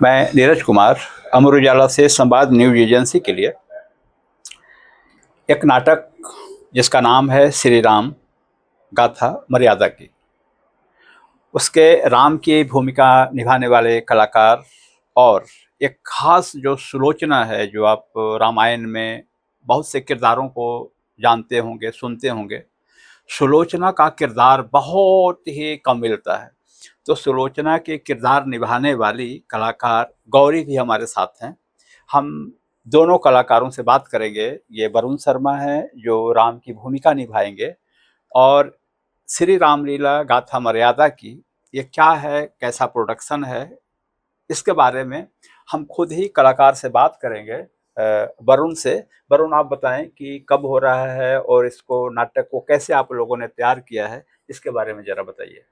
मैं नीरज कुमार अमर उजाला से संवाद न्यूज एजेंसी के लिए एक नाटक जिसका नाम है श्री राम गाथा मर्यादा की, उसके राम की भूमिका निभाने वाले कलाकार और एक खास जो सुलोचना है, जो आप रामायण में बहुत से किरदारों को जानते होंगे, सुनते होंगे। सुलोचना का किरदार बहुत ही कम मिलता है, तो सुलोचना के किरदार निभाने वाली कलाकार गौरी भी हमारे साथ हैं। हम दोनों कलाकारों से बात करेंगे। ये वरुण शर्मा हैं जो राम की भूमिका निभाएंगे, और श्री रामलीला गाथा मर्यादा की ये क्या है, कैसा प्रोडक्शन है, इसके बारे में हम खुद ही कलाकार से बात करेंगे। वरुण से। वरुण, आप बताएं कि कब हो रहा है और इसको नाटक को कैसे आप लोगों ने तैयार किया है, इसके बारे में जरा बताइए।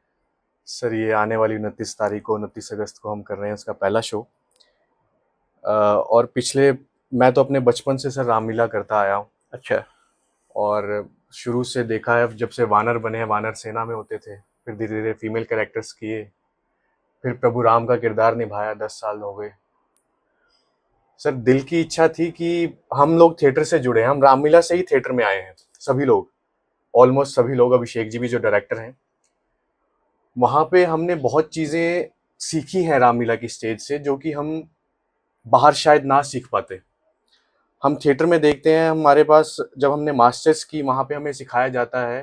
सर, ये आने वाली 29 तारीख को 29 अगस्त को हम कर रहे हैं उसका पहला शो। और मैं तो अपने बचपन से सर रामलीला करता आया हूँ। अच्छा। और शुरू से देखा है, जब से वानर बने हैं, वानर सेना में होते थे, फिर धीरे धीरे फीमेल कैरेक्टर्स किए, फिर प्रभु राम का किरदार निभाया, 10 साल हो गए। सर, दिल की इच्छा थी कि हम लोग थिएटर से जुड़े हैं, हम रामलीला से ही थिएटर में आए हैं, सभी लोग, ऑलमोस्ट सभी लोग। अभिषेक जी भी जो डायरेक्टर हैं, वहाँ पे हमने बहुत चीज़ें सीखी हैं रामलीला की स्टेज से, जो कि हम बाहर शायद ना सीख पाते। हम थिएटर में देखते हैं, हमारे पास जब हमने मास्टर्स की, वहाँ पे हमें सिखाया जाता है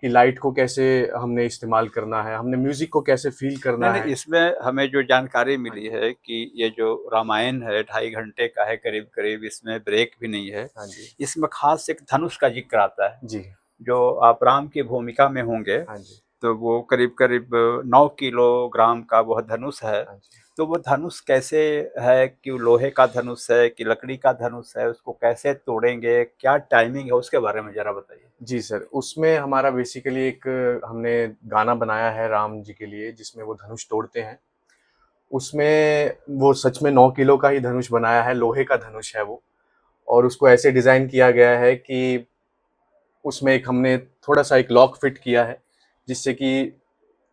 कि लाइट को कैसे हमने इस्तेमाल करना है, हमने म्यूजिक को कैसे फील नहीं करना नहीं, है। इसमें हमें जो जानकारी हाँ मिली जी। है कि ये जो रामायण है 2.5 घंटे का है करीब करीब, इसमें ब्रेक भी नहीं है। हाँ जी। इसमें खास एक धनुष का जिक्र आता है। जी। जो आप राम की भूमिका में होंगे, हाँ जी। तो वो करीब करीब 9 किलोग्राम का वह धनुष है। हाँ जी। तो वो धनुष कैसे है, कि वो लोहे का धनुष है कि लकड़ी का धनुष है, उसको कैसे तोड़ेंगे, क्या टाइमिंग है, उसके बारे में जरा बताइए। जी सर, उसमें हमारा बेसिकली एक हमने गाना बनाया है राम जी के लिए, जिसमें वो धनुष तोड़ते हैं। उसमें वो सच में 9 किलो का ही धनुष बनाया है, लोहे का धनुष है वो। और उसको ऐसे डिजाइन किया गया है कि उसमें एक हमने थोड़ा सा एक लॉक फिट किया है, जिससे कि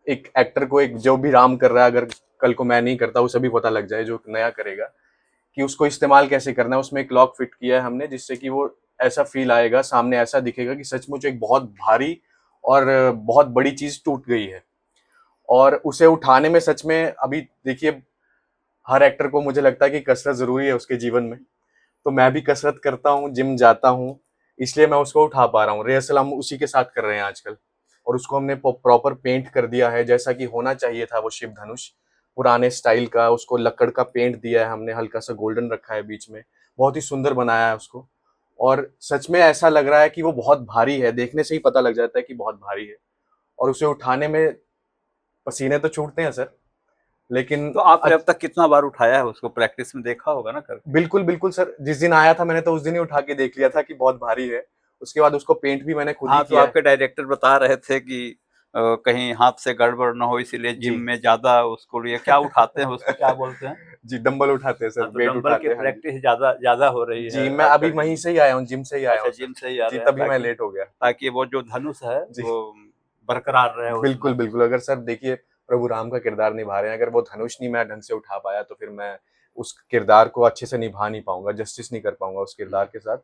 एक एक्टर को, एक जो भी राम कर रहा है, अगर कल को मैं नहीं करता, उसे भी पता लग जाए, जो नया करेगा, कि उसको इस्तेमाल कैसे करना है। उसमें एक लॉक फिट किया है हमने, जिससे कि वो ऐसा फील आएगा, सामने ऐसा दिखेगा कि सचमुच एक बहुत भारी और बहुत बड़ी चीज टूट गई है। और उसे उठाने में सच में, अभी देखिए, हर एक्टर को मुझे लगता है कि कसरत जरूरी है उसके जीवन में। तो मैं भी कसरत करता हूँ, जिम जाता हूँ, इसलिए मैं उसको उठा पा रहा हूँ। रिहर्सल हम उसी के साथ कर रहे हैं आजकल। और उसको हमने प्रॉपर पेंट कर दिया है, जैसा कि होना चाहिए था वो शिव धनुष, पुराने स्टाइल का। उसको लकड़ का पेंट दिया है हमने, हल्का सा गोल्डन रखा है बीच में, बहुत ही सुंदर बनाया है उसको। और सच में ऐसा लग रहा है कि वो बहुत भारी है, देखने से ही पता लग जाता है कि बहुत भारी है। और उसे उठाने में पसीने तो छूटते हैं सर, लेकिन तो आपने अब तक कितना बार उठाया है उसको? प्रैक्टिस में देखा होगा ना करके। बिल्कुल बिल्कुल सर, जिस दिन आया था मैंने तो उस दिन ही उठा के देख लिया था कि बहुत भारी है। उसके बाद उसको पेंट भी मैंने खुद ही हाँ, तो किया है। आपके डायरेक्टर बता रहे थे कि कहीं हाथ से गड़बड़ ना हो, इसीलिए जी। जिम में ज़्यादा उसको लिए क्या उठाते हैं, उसको क्या बोलते हैं? जी, डंबल उठाते हैं सर, हाँ, तो वेट डंबल की उठाते हैं। हाँ जी। प्रैक्टिस ज़्यादा ज़्यादा हो रही है जी, मैं अभी आजकल जिम वहीं में। से ही आया हूँ, जिम से ही आया अच्छा, हूँ सर। जिम से ही आ जी, रहे हैं, तभी मैं ताकि लेट हो गया। ताकि वो जो धनुष है जी। वो बरकरार रहे उसमें। बिल्कुल बिल्कुल, अगर सर देखिए, प्रभु राम का किरदार निभा रहे हैं, अगर वो धनुष नहीं मैं ढंग से उठा पाया, तो फिर मैं उस किरदार को अच्छे से निभा नहीं पाऊंगा, जस्टिस नहीं कर पाऊंगा उस किरदार के साथ।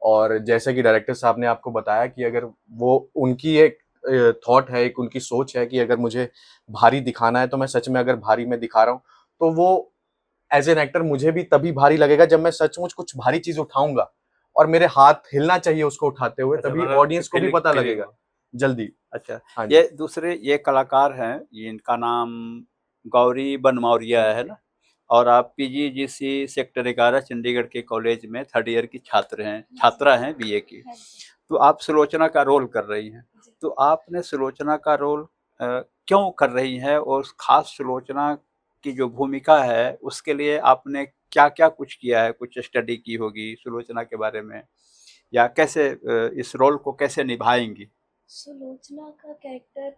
और जैसे कि डायरेक्टर साहब ने आपको बताया कि अगर वो, उनकी एक थॉट है, एक उनकी सोच है कि अगर मुझे भारी दिखाना है, तो मैं सच में अगर भारी में दिखा रहा हूँ, तो वो एज एन एक्टर मुझे भी तभी भारी लगेगा जब मैं सचमुच कुछ भारी चीज उठाऊंगा। और मेरे हाथ हिलना चाहिए उसको उठाते हुए, अच्छा, तभी मतलब ऑडियंस को भी फीलिंग पता फीलिंग लगेगा हो। जल्दी। अच्छा, हाँ ये जी। दूसरे ये कलाकार हैं, इनका नाम गौरी बनमौरिया है ना? और आप पीजीडीसी सेक्टर 11 चंडीगढ़ के कॉलेज में थर्ड ईयर की छात्रा हैं बीए की। तो आप सुलोचना का रोल कर रही हैं। तो आपने सुलोचना का रोल क्यों कर रही हैं, और उस खास सुलोचना की जो भूमिका है उसके लिए आपने क्या-क्या कुछ किया है? कुछ स्टडी की होगी सुलोचना के बारे में, या कैसे इस रोल को कैसे निभाएँगी? सुलोचना का कैरेक्टर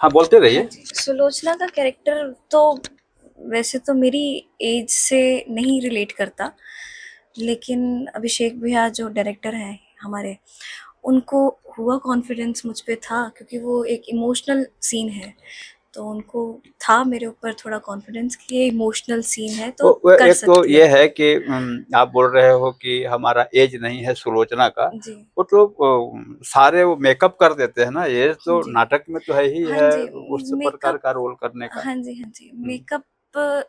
हाँ, बोलते हाँ रहिए। जी, सुलोचना का कैरेक्टर तो वैसे तो मेरी एज से नहीं रिलेट करता, लेकिन अभिषेक भैया जो डायरेक्टर हैं हमारे, उनको हुआ कॉन्फिडेंस मुझ पे था, क्योंकि वो एक इमोशनल सीन है, तो उनको था मेरे ऊपर थोड़ा कॉन्फिडेंस कि ये इमोशनल सीन है तो वो कर एक तो सकती ये है। है कि आप बोल रहे हो कि हमारा एज नहीं है सुलोचना का, जी। वो तो सारे वो मेकअप कर देते हैं ना, एज तो जी। नाटक में तो है ही हाँ है जी, उस प्रकार मेकअप। का रोल करने का। हाँ जी, हाँ जी। हुँ। मेकअप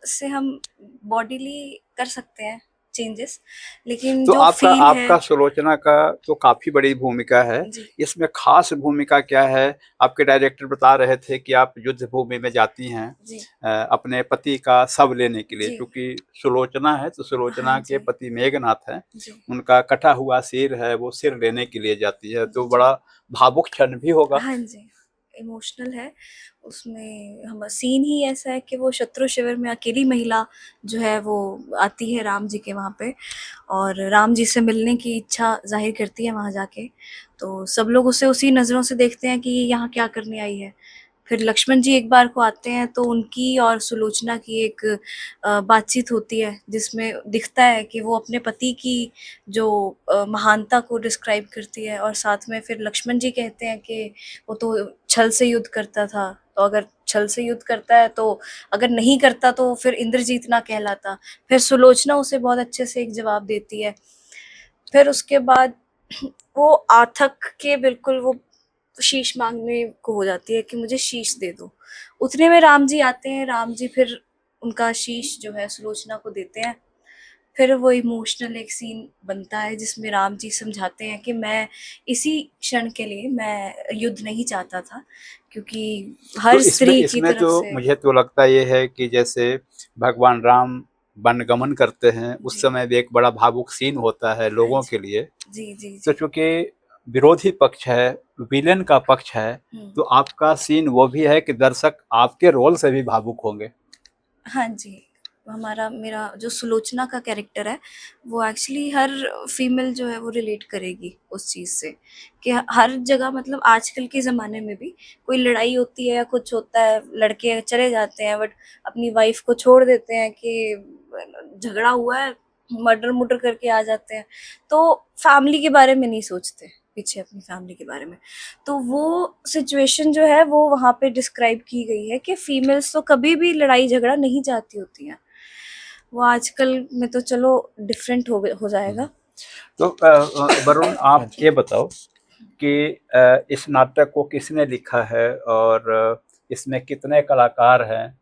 से हम बॉडीली कर सकते हैं चेंजेस, लेकिन तो जो आपका फ़ील है। आपका सुलोचना का तो काफ़ी बड़ी भूमिका है। जी, इसमें ख़ास भूमिका क्या है? आपके डायरेक्टर बता रहे थे कि आप युद्ध भूमि में जाती हैं जी, अपने पति का शव लेने के लिए, जी। चूँकि सुलोचना है तो हाँ सुलोचना के जी, पति मेघनाथ हैं, जी, उनका कटा हुआ सिर है, वो सिर लेने के लिए जाती है, तो जी। बड़ा भावुक क्षण भी होगा। हाँ जी, इमोशनल है। उसमें हम सीन ही ऐसा है कि वो शत्रु शिविर में अकेली महिला जो है वो आती है राम जी के वहाँ पे, और राम जी से मिलने की इच्छा ज़ाहिर करती है वहाँ जाके। तो सब लोग उसे उसी नज़रों से देखते हैं कि ये यहाँ क्या करने आई है। फिर लक्ष्मण जी एक बार को आते हैं तो उनकी और सुलोचना की एक बातचीत होती है, जिसमें दिखता है कि वो अपने पति की जो महानता को डिस्क्राइब करती है, और साथ में फिर लक्ष्मण जी कहते हैं कि वो तो छल से युद्ध करता था, तो अगर छल से युद्ध करता है तो अगर नहीं करता तो फिर इंद्रजीत ना कहलाता। फिर सुलोचना उसे बहुत अच्छे से एक जवाब देती है। फिर उसके बाद वो आथक के बिल्कुल वो शीश मांगने को हो जाती है कि मुझे शीश दे दो। उतने में राम जी आते हैं, राम जी फिर उनका शीश जो है सुलोचना को देते हैं। फिर वो इमोशनल एक सीन बनता है जिसमें राम जी समझाते हैं कि मैं इसी क्षण के लिए मैं युद्ध नहीं चाहता था, क्योंकि तो हर इसमें स्त्री की इसमें तो तरफ से। मुझे तो लगता ये है कि जैसे भगवान राम वनगमन करते हैं, उस जी। समय भी एक बड़ा भावुक सीन होता है हाँ लोगों जी। के लिए। जी, जी, तो जी। चूँकि विरोधी पक्ष है, विलेन का पक्ष है, हुँ। तो आपका सीन वो भी है कि दर्शक आपके रोल से भी भावुक होंगे। हाँ जी, हमारा मेरा जो सुलोचना का कैरेक्टर है, वो एक्चुअली हर फीमेल जो है वो रिलेट करेगी उस चीज़ से, कि हर जगह मतलब आजकल के ज़माने में भी कोई लड़ाई होती है या कुछ होता है, लड़के चले जाते हैं बट अपनी वाइफ़ को छोड़ देते हैं कि झगड़ा हुआ है, मर्डर-मुर्डर करके आ जाते हैं। तो फैमिली के बारे में नहीं सोचते, पीछे अपनी फैमिली के बारे में। तो वो सिचुएशन जो है वो वहाँ पे डिस्क्राइब की गई है कि फीमेल्स तो कभी भी लड़ाई झगड़ा नहीं चाहती होती हैं। वो आजकल में तो चलो डिफरेंट हो हुँ। जाएगा। तो वरुण हाँ आप जी। ये बताओ कि इस नाटक को किसने लिखा है और इसमें कितने कलाकार हैं?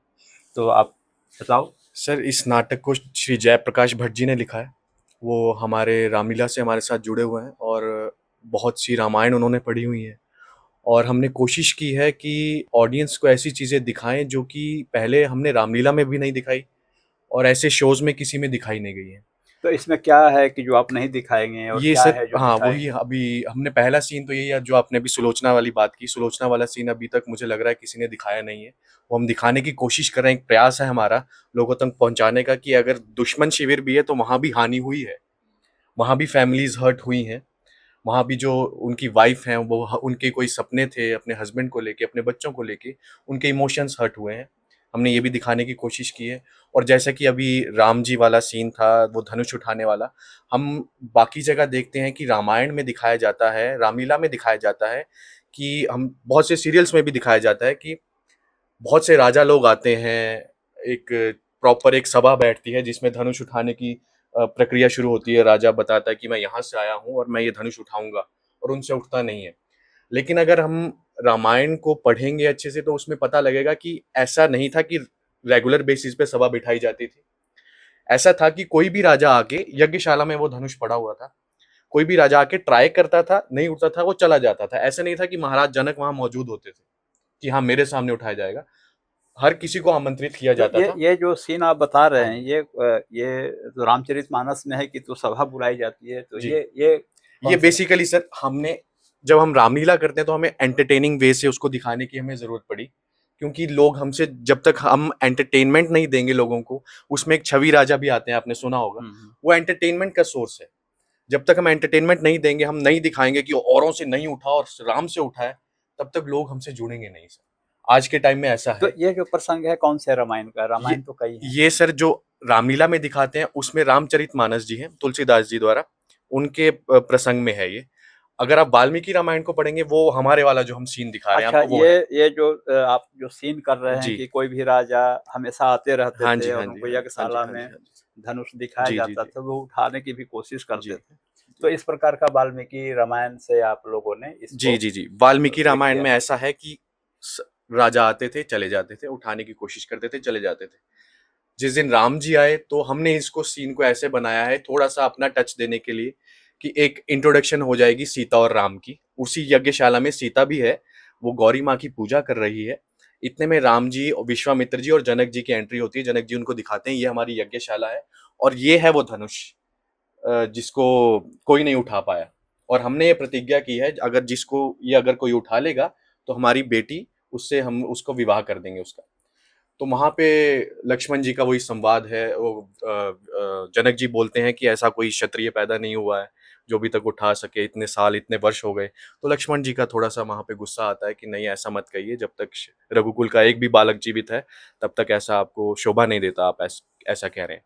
तो आप बताओ? सर, इस नाटक को श्री जयप्रकाश भट्ट जी ने लिखा है। वो हमारे रामलीला से हमारे साथ जुड़े हुए हैं और बहुत सी रामायण उन्होंने पढ़ी हुई हैं। और हमने कोशिश की है कि ऑडियंस को ऐसी चीज़ें दिखाएँ जो कि पहले हमने रामलीला में भी नहीं दिखाई और ऐसे शोज़ में किसी में दिखाई नहीं गई हैं। तो इसमें क्या है कि जो आप नहीं दिखाएँगे और ये क्या सर है जो हाँ, वही दिखाएँगे? अभी हमने पहला सीन तो यही है जो आपने अभी सुलोचना वाली बात की, सुलोचना वाला सीन अभी तक मुझे लग रहा है किसी ने दिखाया नहीं है। वो हम दिखाने की कोशिश कर रहे हैं, एक प्रयास है हमारा लोगों तक पहुँचाने का कि अगर दुश्मन शिविर भी है तो वहाँ भी हानि हुई है, वहाँ भी फैमिलीज़ हर्ट हुई हैं, वहाँ भी जो उनकी वाइफ़ हैं वो उनके कोई सपने थे अपने हस्बैंड को लेके, अपने बच्चों को लेके, उनके इमोशंस हर्ट हुए हैं। हमने ये भी दिखाने की कोशिश की है और जैसा कि अभी राम जी वाला सीन था, वो धनुष उठाने वाला, हम बाकी जगह देखते हैं कि रामायण में दिखाया जाता है, रामलीला में दिखाया जाता है कि हम बहुत से सीरियल्स में भी दिखाया जाता है कि बहुत से राजा लोग आते हैं, एक प्रॉपर एक सभा बैठती है जिसमें धनुष उठाने की प्रक्रिया शुरू होती है। राजा बताता है कि मैं यहाँ से आया हूँ और मैं ये धनुष उठाऊँगा और उनसे उठता नहीं है। लेकिन अगर हम रामायण को पढ़ेंगे अच्छे से तो उसमें पता लगेगा कि ऐसा नहीं था कि रेगुलर बेसिस पे सभा बिठाई जाती थी। ऐसा था कि कोई भी राजा आके यज्ञशाला में वो धनुष पड़ा हुआ था। कोई भी राजा आके ट्राई करता था, नहीं उठता था, वो चला जाता था। ऐसा नहीं था कि महाराज जनक वहाँ मौजूद होते थे, कि हाँ, मेरे सामने उठाया जाएगा। हर किसी को आमंत्रित किया तो जाता था। ये जो सीन आप बता रहे हाँ हैं जी। ये तो रामचरितमानस में है कि तो सभा बुलाई जाती है, तो जी। ये ये कौन से? बेसिकली सर हमने जब हम रामलीला करते हैं तो हमें एंटरटेनिंग वे से उसको दिखाने की हमें ज़रूरत पड़ी। क्योंकि लोग हमसे जब तक हम एंटरटेनमेंट नहीं देंगे लोगों को, उसमें एक छवि राजा भी आते हैं, आपने सुना होगा। हुँ, हुँ। वो एंटरटेनमेंट का सोर्स है। जब तक हम एंटरटेनमेंट नहीं देंगे, हम नहीं दिखाएँगे कि औरों से नहीं उठा और राम से उठा है, तब तक लोग हमसे जुड़ेंगे नहीं सर। आज के टाइम में ऐसा तो है। ये जो प्रसंग है कौन से रामायण का? ये रामायण तो कई हैं। ये सर जो रामलीला में दिखाते हैं उसमें रामचरितमानस जी हैं, तुलसीदास जी द्वारा, उनके प्रसंग में है ये। अगर आप वाल्मीकि रामायण को पढ़ेंगे वो हमारे वाला जो हम सीन दिखा रहे हैं अच्छा, आपको वो है। ये जो आप जो सीन कर रहे हैं जी। कि कोई भी राजा हमेशा आते रहते हाँ थे जी, और हाँ जी, उनको हाँ जी, हाँ जी, यज्ञशाला हाँ जी, में हाँ जी। धनुष दिखाया जी, जी, जाता जी। था, वो उठाने की भी कोशिश करते जी। थे। तो इस प्रकार का वाल्मीकि रामायण से आप लोगों ने जी, इसको जी, जी। वाल्मीकि एक रामायण किया। में ऐसा है कि राजा आते थे, चले जाते थे, उठाने की कोशिश करते थे, चले जाते थे। जिस दिन राम जी आए तो हमने इसको सीन को ऐसे बनाया है थोड़ा-सा अपना टच देने के लिए कि एक इंट्रोडक्शन हो जाएगी सीता और राम की। उसी यज्ञशाला में सीता भी है, वो गौरी माँ की पूजा कर रही है। इतने में राम जी, विश्वामित्र जी और जनक जी की एंट्री होती है। जनक जी उनको दिखाते हैं ये हमारी यज्ञशाला है और ये है वो धनुष जिसको कोई नहीं उठा पाया। और हमने ये प्रतिज्ञा की है अगर कोई उठा लेगा तो हमारी बेटी उससे हम उसको विवाह कर देंगे उसका। तो वहां पे लक्ष्मण जी का वही संवाद है। वो जनक जी बोलते हैं कि ऐसा कोई क्षत्रिय पैदा नहीं हुआ है जो अभी तक उठा सके, इतने साल इतने वर्ष हो गए। तो लक्ष्मण जी का थोड़ा सा वहां पे गुस्सा आता है कि नहीं ऐसा मत कहिए, जब तक रघुकुल का एक भी बालक जीवित है तब तक ऐसा आपको शोभा नहीं देता, आप ऐसा कह रहे हैं।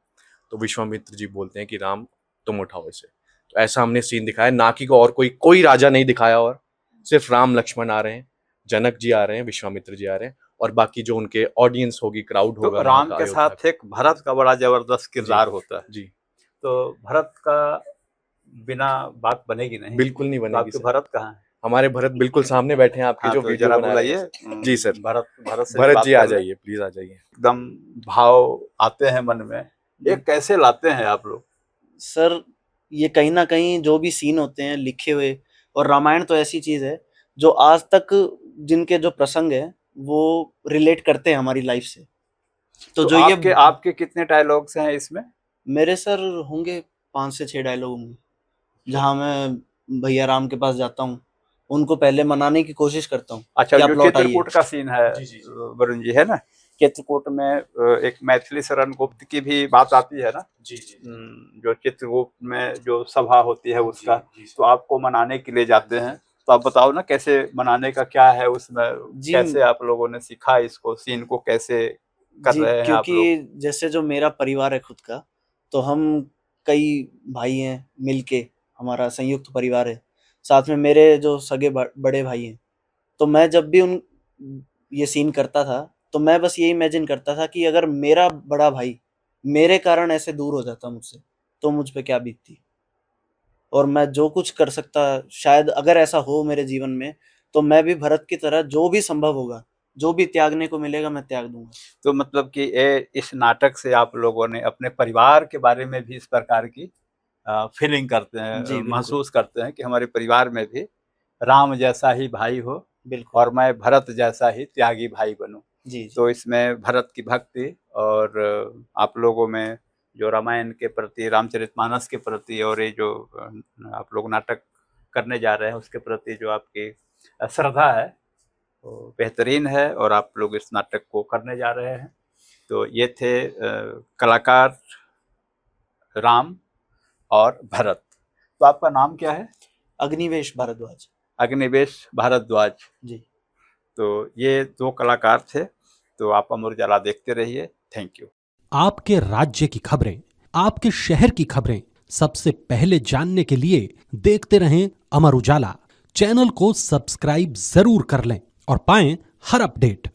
तो विश्वामित्र जी बोलते हैं कि राम तुम उठाओ इसे। तो ऐसा हमने सीन दिखाया, ना कि और कोई राजा नहीं दिखाया, और सिर्फ राम लक्ष्मण आ रहे हैं, जनक जी आ रहे हैं, विश्वामित्र जी आ रहे हैं, और बाकी जो उनके ऑडियंस होगी, क्राउड तो होगा वहां राम का, के अयोध्या साथ का। एक भरत का बड़ा जबरदस्त जी किरदार होता है। जी। तो भरत का बिना बात बनेगी नहीं। बिल्कुल नहीं तो बनेगी आपके सर। भरत कहाँ हैं? हमारे भरत बिल्कुल सामने बैठे हैं आपके, हाँ, जो तो वीडियो जरा बना रहे हैं बुलाइए सर। जी सर। भरत भरत से भी भरत बात जी आ कर लें। जाइए, प्लीज आ जाइए। एकदम भाव आते हैं मन में। ये कैसे लाते हैं आप लोग? सर ये कहीं ना कहीं जो भी सीन होते हैं लिखे हुए, और रामायण तो ऐसी चीज है जो आज तक जिनके जो प्रसंग है वो रिलेट करते हैं हमारी लाइफ से। तो जो आपके ये आपके कितने डायलॉग्स हैं इसमें? मेरे सर होंगे 5 से 6 डायलॉग होंगे, जहाँ मैं भैया राम के पास जाता हूँ, उनको पहले मनाने की कोशिश करता हूँ अच्छा, कि जो आप लौट आइए। चित्रकूट का सीन है जी, जी, जी। वरुण जी, है ना? चित्रकूट में एक मैथिली शरण गुप्त की भी बात आती है ना? जी जी जो चित्रकूट में जो सभा होती है उसका, जी तो आपको मनाने के लिए जाते हैं। तो आप बताओ ना कैसे मनाने का क्या है उसमें? जी कैसे आप लोगों ने सीखा इसको, सीन को कैसे कर जी, रहे हैं आप लोग? क्योंकि जैसे जो मेरा परिवार है खुद का, तो हम कई भाई हैं मिलके, हमारा संयुक्त परिवार है। साथ में मेरे जो सगे बड़े भाई हैं, तो मैं जब भी उन ये सीन करता था, तो मैं बस ये इमेजिन करता था कि अगर मेरा बड़ा भाई मेरे कारण ऐसे दूर हो जाता मुझसे, तो मुझ पे क्या बीतती। और मैं जो कुछ कर सकता, शायद अगर ऐसा हो मेरे जीवन में, तो मैं भी भरत की तरह जो भी संभव होगा, जो भी त्यागने को मिलेगा मैं त्याग दूंगा। तो मतलब कि इस नाटक से आप लोगों ने अपने परिवार के बारे में भी इस प्रकार की फीलिंग करते हैं, जी बिल्कुल, महसूस करते हैं कि हमारे परिवार में भी राम जैसा ही भाई हो बिल्कुल। और मैं भरत जैसा ही त्यागी भाई बनूं। जी, जी। तो इसमें भरत की भक्ति और आप लोगों में जो रामायण के प्रति, रामचरितमानस के प्रति, और ये जो आप लोग नाटक करने जा रहे हैं उसके प्रति जो आपकी श्रद्धा है वो बेहतरीन है, और आप लोग इस नाटक को करने जा रहे हैं। तो ये थे कलाकार राम और भरत। तो आपका नाम क्या है? अग्निवेश भारद्वाज। अग्निवेश भारद्वाज। जी। तो ये 2 कलाकार थे। तो आप अमर उजाला देखते रहिए। Thank you. आपके राज्य की खबरें, आपके शहर की खबरें सबसे पहले जानने के लिए देखते रहें अमर उजाला। चैनल को सब्सक्राइब जरूर कर लें और पाएं हर अपडेट।